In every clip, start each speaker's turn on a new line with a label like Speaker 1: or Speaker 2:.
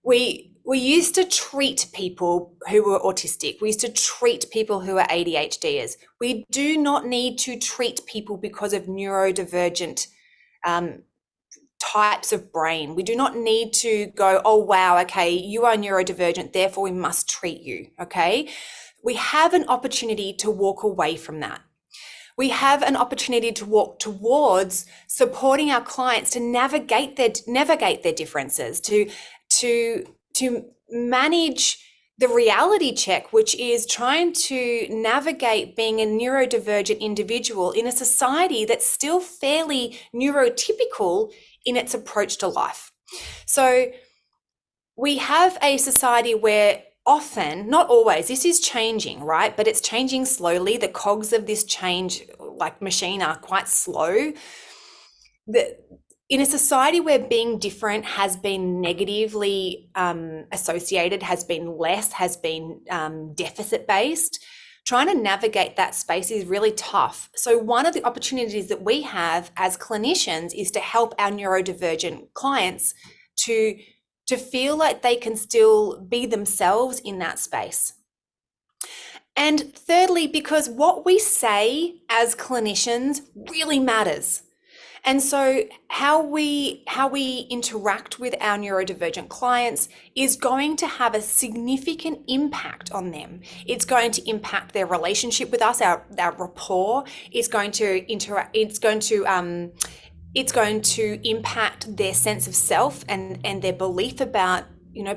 Speaker 1: we used to treat people who were autistic. We used to treat people who are ADHDers. We do not need to treat people because of neurodivergent types of brain. We do not need to go, oh, wow, okay, you are neurodivergent, therefore we must treat you, okay? We have an opportunity to walk away from that. We have an opportunity to walk towards supporting our clients to navigate their differences, to manage the reality check, which is trying to navigate being a neurodivergent individual in a society that's still fairly neurotypical in its approach to life. So we have a society where often, not always, this is changing, right? But it's changing slowly. The cogs of this change, like machine, are quite slow. In a society where being different has been negatively associated, has been less, has been deficit based, trying to navigate that space is really tough. So one of the opportunities that we have as clinicians is to help our neurodivergent clients to feel like they can still be themselves in that space. And thirdly, because what we say as clinicians really matters. And so how we interact with our neurodivergent clients is going to have a significant impact on them. It's going to impact their relationship with us, our rapport. It's going to impact their sense of self and their belief about,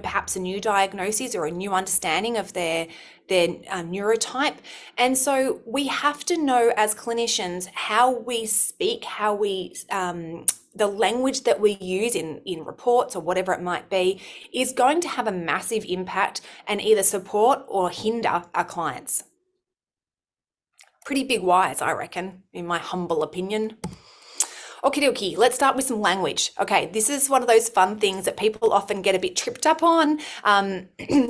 Speaker 1: perhaps a new diagnosis or a new understanding of their neurotype. And so we have to know as clinicians how we speak, how we the language that we use in reports or whatever it might be is going to have a massive impact and either support or hinder our clients. Pretty big whys, I reckon, in my humble opinion. Okie dokie, let's start with some language. Okay, this is one of those fun things that people often get a bit tripped up on.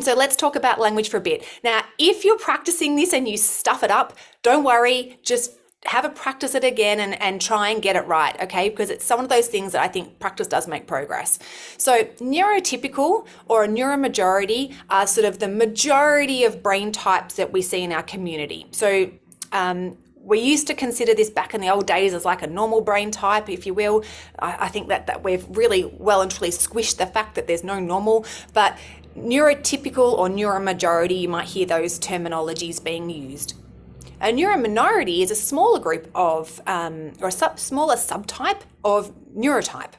Speaker 1: So let's talk about language for a bit. Now, if you're practicing this and you stuff it up, don't worry, just have a practice it again and try and get it right, okay? Because it's some of those things that I think practice does make progress. So neurotypical or a neuromajority are sort of the majority of brain types that we see in our community. So we used to consider this back in the old days as like a normal brain type, if you will. I think that we've really well and truly squished the fact that there's no normal, but neurotypical or neuromajority, you might hear those terminologies being used. A neurominority is a smaller group of, or a smaller subtype of neurotype.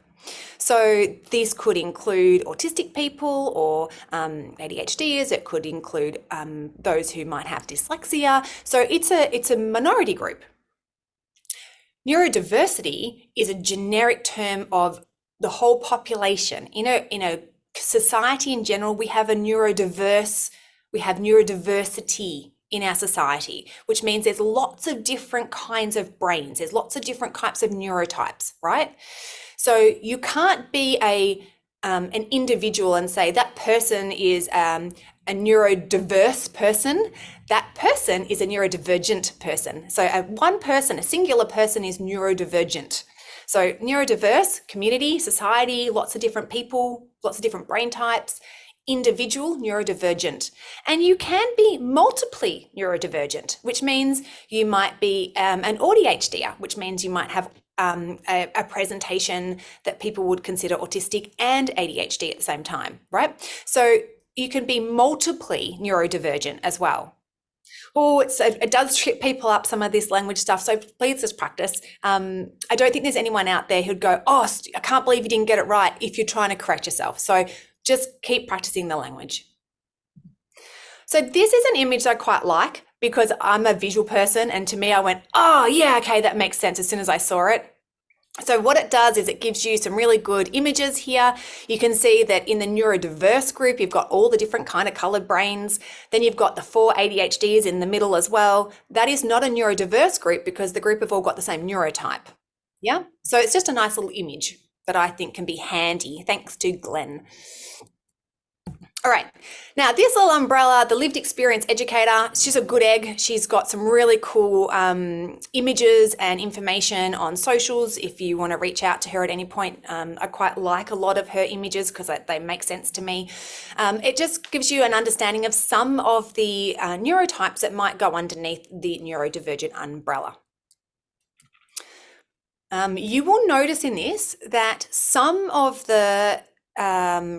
Speaker 1: So this could include autistic people or ADHDers. It could include those who might have dyslexia. So it's a minority group. Neurodiversity is a generic term of the whole population. In a society in general, we have neurodiversity in our society, which means there's lots of different kinds of brains. There's lots of different types of neurotypes, right? So you can't be an individual and say that person is a neurodiverse person. That person is a neurodivergent person. So one person, a singular person, is neurodivergent. So neurodiverse, community, society, lots of different people, lots of different brain types. Individual, neurodivergent. And you can be multiply neurodivergent, which means you might be an ADHDer, which means you might have a presentation that people would consider autistic and ADHD at the same time, right? So you can be multiply neurodivergent as well. Oh, it does trip people up, some of this language stuff. So please just practice. I don't think there's anyone out there who'd go, oh, I can't believe you didn't get it right if you're trying to correct yourself. So just keep practicing the language. So this is an image I quite like because I'm a visual person, and to me I went, oh yeah, okay, that makes sense as soon as I saw it. So what it does is it gives you some really good images here. You can see that in the neurodiverse group, you've got all the different kind of colored brains. Then you've got the 4 ADHDs in the middle as well. That is not a neurodiverse group because the group have all got the same neurotype. Yeah, so it's just a nice little image that I think can be handy. Thanks to Glenn. All right. Now, this little umbrella, the lived experience educator, she's a good egg. She's got some really cool images and information on socials. If you want to reach out to her at any point, I quite like a lot of her images because they make sense to me. It just gives you an understanding of some of the neurotypes that might go underneath the neurodivergent umbrella. You will notice in this that some of the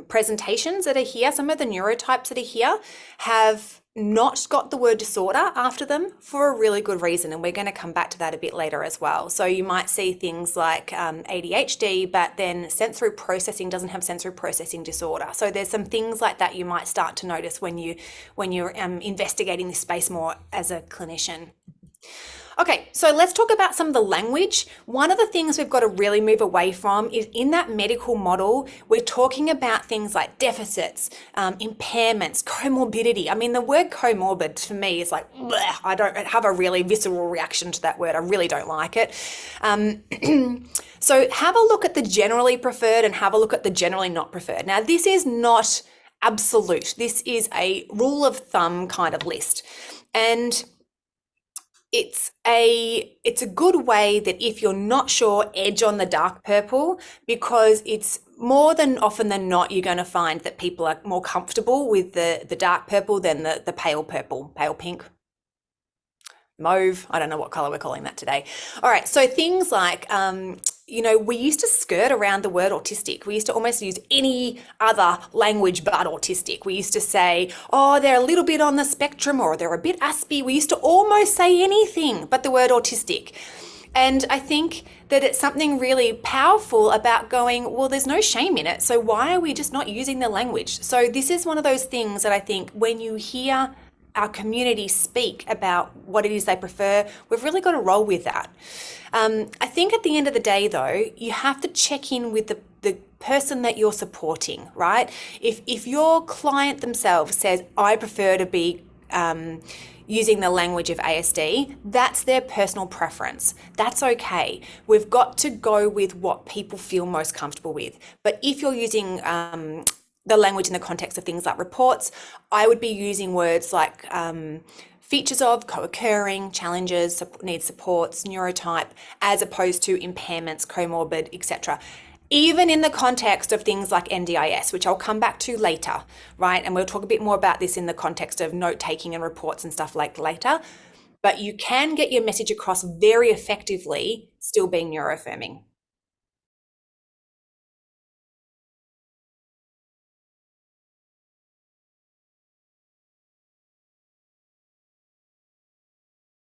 Speaker 1: presentations that are here, some of the neurotypes that are here have not got the word disorder after them for a really good reason. And we're going to come back to that a bit later as well. So you might see things like ADHD, but then sensory processing doesn't have sensory processing disorder. So there's some things like that you might start to notice when you're investigating this space more as a clinician. Okay, so let's talk about some of the language. One of the things we've got to really move away from is in that medical model, we're talking about things like deficits, impairments, comorbidity. I mean, the word comorbid for me is like, bleh, I don't have a really visceral reaction to that word. I really don't like it. So have a look at the generally preferred and have a look at the generally not preferred. Now, this is not absolute. This is a rule of thumb kind of list. And it's a good way that if you're not sure, edge on the dark purple, because it's more than often than not, you're going to find that people are more comfortable with the dark purple than the pale purple, pale pink, mauve. I don't know what color we're calling that today. All right. So things like, we used to skirt around the word autistic. We used to almost use any other language but autistic. We used to say, oh, they're a little bit on the spectrum or they're a bit Aspie. We used to almost say anything but the word autistic. And I think that it's something really powerful about going, well, there's no shame in it. So why are we just not using the language? So this is one of those things that I think when you hear our community speak about what it is they prefer, we've really got to roll with that. I think at the end of the day, though, you have to check in with the person that you're supporting, right? If your client themselves says, I prefer to be using the language of ASD, that's their personal preference. That's okay. We've got to go with what people feel most comfortable with. But if you're using the language in the context of things like reports, I would be using words like features of, co-occurring, challenges, needs supports, neurotype, as opposed to impairments, comorbid, etc. Even in the context of things like NDIS, which I'll come back to later, right? And we'll talk a bit more about this in the context of note-taking and reports and stuff like later. But you can get your message across very effectively, still being neuroaffirming.